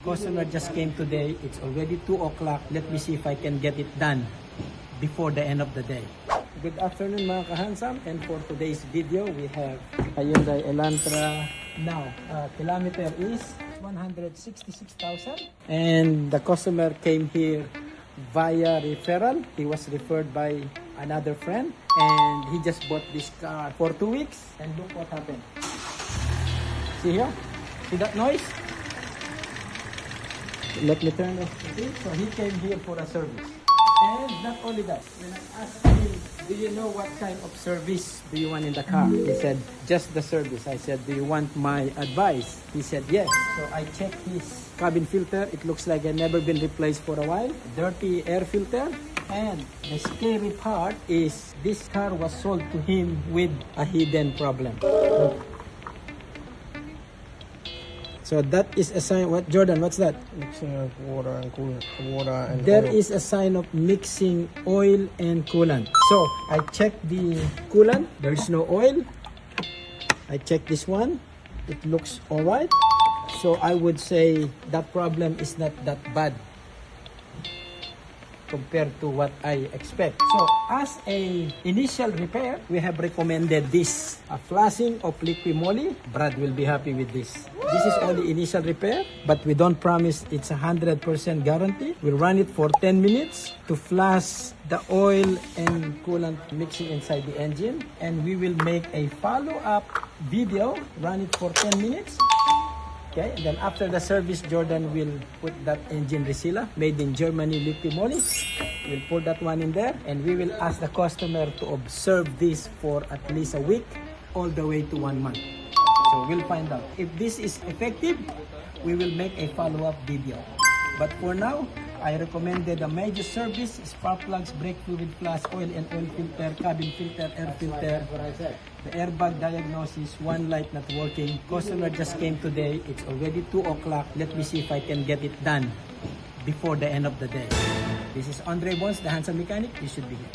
Customer just came today. It's already 2 o'clock. Let me see if I can get it done before the end of the day. Good afternoon mga kahansam, and for today's video we have Hyundai Elantra. Now, kilometer is 166,000, and the customer came here via referral. He was referred by another friend, and he just bought this car for 2 weeks, and look what happened. See here? See that noise? Let me turn off the thing. So he came here for a service. And not only that, when I asked him, do you know what kind of service do you want in the car? He said, just the service. I said, do you want my advice? He said, yes. So I checked his cabin filter. It looks like it never been replaced for a while. Dirty air filter. And the scary part is this car was sold to him with a hidden problem. So that is a sign. What, Jordan? What's that? Mixing of water and coolant. There is a sign of mixing oil and coolant. So I checked the coolant. There's no oil. I checked this one. It looks alright. So I would say that problem is not that bad compared to what I expect. So as a initial repair, we have recommended this, a flashing of liquid moly. Brad will be happy with this. This is only initial repair, but we don't promise it's 100% guarantee. We'll run it for 10 minutes to flash the oil and coolant mixing inside the engine, and we will make a follow-up video, run it for 10 minutes. Okay, and then after the service, Jordan will put that engine resealer made in Germany, liquid moly. We'll put that one in there, and we will ask the customer to observe this for at least a week, all the way to 1 month. So we'll find out. If this is effective, we will make a follow-up video. But for now, I recommended a major service: spark plugs, brake fluid flush, oil and oil filter, cabin filter, air filter, the airbag diagnosis, one light not working. Customer just came today. It's already 2 o'clock. Let me see if I can get it done before the end of the day. This is Andre Bones, the handsome mechanic. You should be here.